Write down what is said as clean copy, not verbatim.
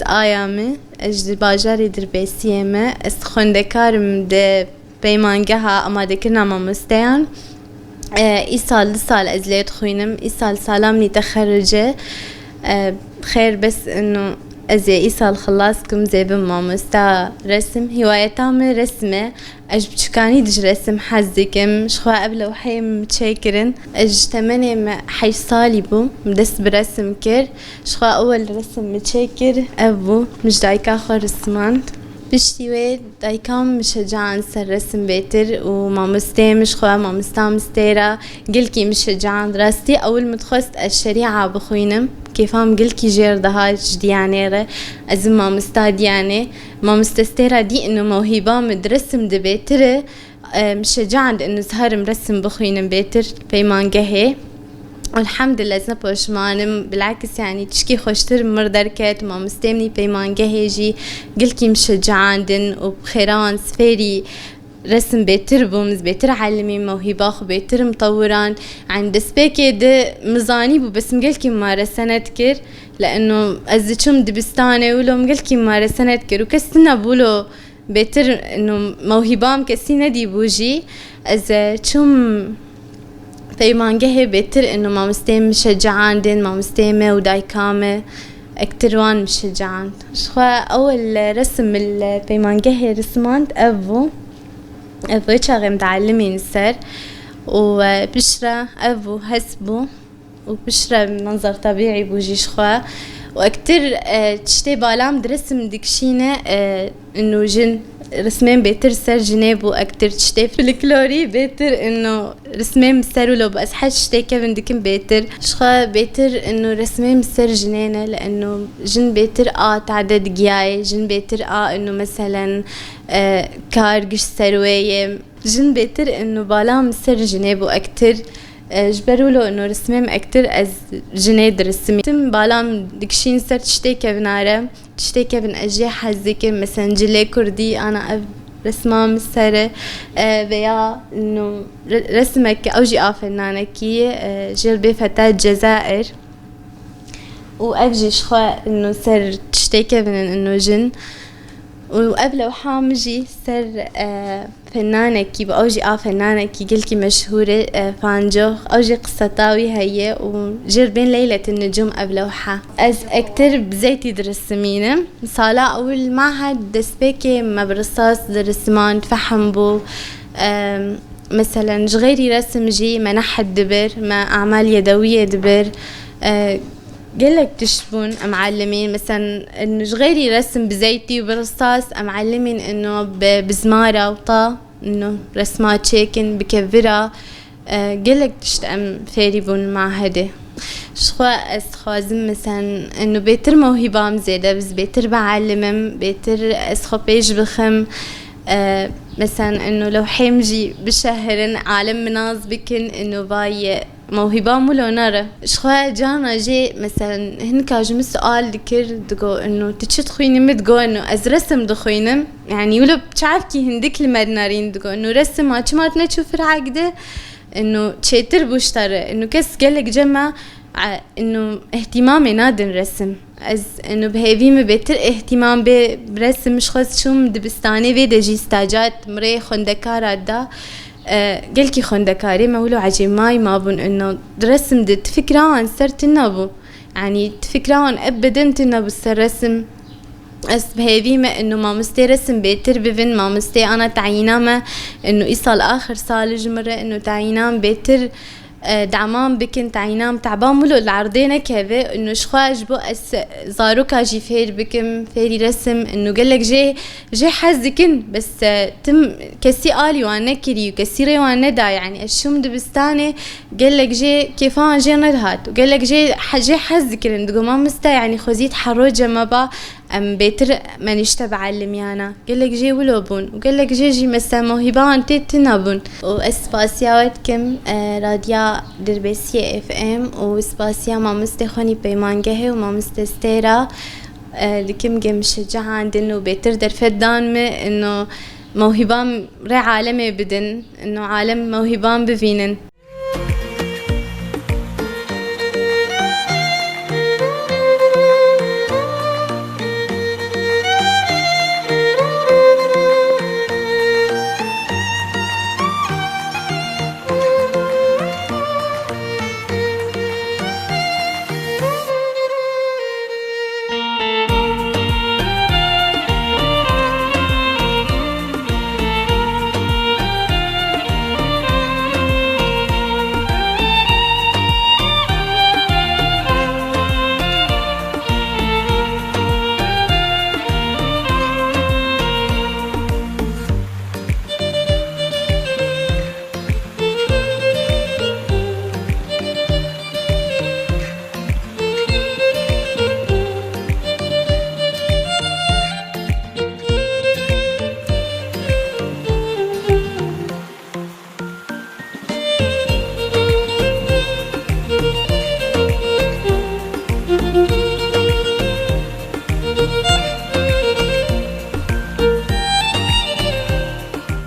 آیامه اجد باجاری در بیسیمه است خوندکارم ده پیمانگه آماده کردن مامۆستایان. ای سال از لیت خوینم ای سالام نتخرجه خير بس انه ازي اي سال خلصكم زي بمامۆستا رسم هوايتام رسمه اج بشكاني دج رسم حزكم شخوا قبل وحيم متشكرن اج تمني حي صالي بو مدس برسم كر شخوا اول رسم متشكر ابو مش دايكا خو رسمان بشتي دايكام مشجعان سر رسم بيتر ومامۆستاي مش خوا مامۆستا مستيرة قلكي مشجعان دراستي اول متخصت الشريعة بخوينم كيفام قلكي جير دهاج ديانيرة از مامۆستا دياني مامۆستا ستيرة دي انه موهبة مدرسم دي بيتر مشجعان انه زهر مرسم بخوينم بيتر بيمانجهي والحمد لله زنا بوشمانم بالعكس يعني تشكي خوشتر مردركت مامۆستاي مني بيمانجهي جي قلكي مشجعان دن وبخيران سفيري رسم بيتر بومز بيتر علمي موهبة خو بيتر مطوران عند سبيكي ده مزاني بو بس مقلكي ممارسة كر لأنه أزتشم دبستاني ولو مقلكي ممارسة كر وكستنا بولو بيتر إنه موهبام كسينا دي بوجي أزتشم بيمانجهي بيتر إنه مامۆستاي مشجعان دين مامۆستاي ودايكامة اكتروان مشجعان شخوا أول رسم البيمانجهي رسمانت أبو شغل متعلمين السر وبشرة أبو هسبو وبشرة منظر طبيعي بوجي شخوا وأكتر تشتي بالام درسم دكشينة إنه جن رسمين بيتر سر جنيبو أكتر تشتي فلكلوري بيتر إنه رسمين مسر ولو بس حد تشتي كيفن دكم بيتر شخوا بيتر إنه رسمين مسر جنينة لأنه جن بيتر تعدد جياي جن بيتر إنه مثلا كارجش سروية جن بيتر إنه بالام مسر جنيبو أكتر جبرولو إنه رسمين أكتر از جنيد رسمي تم بالام دكشين سر تشتي كيفن عرم تشتي كيفن أجي حزكي مثلا جلي كردي أنا رسمام السرة ويا إنه رسمك أوجي فنانكي جلبي فتاة الجزائر وأفجي شخوا إنه سر تشتي كيفن إنه جن وقبل وحامجي سر فنانة كي بأوجي فنانة كي قلكي مشهورة فانجوخ أوجي قصة طاوي هي وجربين ليلة النجوم قبل وحا أز أكتر بزيتي درسمينة صالة أول معهد دسبيكي ما برصاص درسمان تفحم بو مثلا جغيري رسم جي ما نحد دبر ما أعمال يدوية دبر قلك تشبون معلمين مثلا انه غيري رسم بزيتي وبرصاص معلمين انه بزمارة وطا انه رسمات شيكن بكفرة قلك تشتأم فيريبون معهده شخوا اسخوازم مثلا انه بيتر موهبة مزيدة بس بيتر بعلمم بيتر اسخو بيج بخم مثلا انه لو حيمجي بشهرن عالم مناز بكن انه باي موهبة مولو نرى شخوا جانا جي مثلا هنكا جم السؤال ذكر دقو انه تشت خوينم متقو انه از رسم دخوينم يعني ولو بتعرفكي هندك المدنارين دقو انه رسم ما ما تشوف العقدة انه تشيتر بوشتر انه كس قالك جمع انه اهتمامي نادن رسم از انه بهيفي بيتر اهتمام برسم مش خاص شو مدبستاني في دجي استاجات مري خندكارة دا قلكي خندكاري ما ولو عجيب ماي ما بون انه درسم دت فكران صرت النبو يعني تفكران ابدا تنبو الرسم اس بهيفي ما انه مامۆستاي رسم بيتر بفن مامۆستاي انا تعينامه انه ايصال اخر صالج مرة انه تعينام بيتر دعمان بكن تعينام تعبان ملو العرضينة كذا انه شخواج بو اس زاروكا جي فير بكم فيري رسم انه قالك جي حزكن بس تم كسي آلي وانا كري وكسيري وانا دا يعني الشم دبستاني قالك جي كيفان جي ندهات وقالك جي حزكن دقو مامۆستا يعني خوزيت حروجة مبا ام بيتر مانيش تبعلم يانا قالك جي ولوبون وقالك جي مسا موهبان تنابون واسباسياوات كم راديا دربسية اف ام واسباسيا مامۆستاي خوني بيمانجهي ومامۆستاي ستيرة لكم جم شجعة عندنا وبيتر درفدان انه موهبان ري عالمي بدن انه عالم موهبان بفينن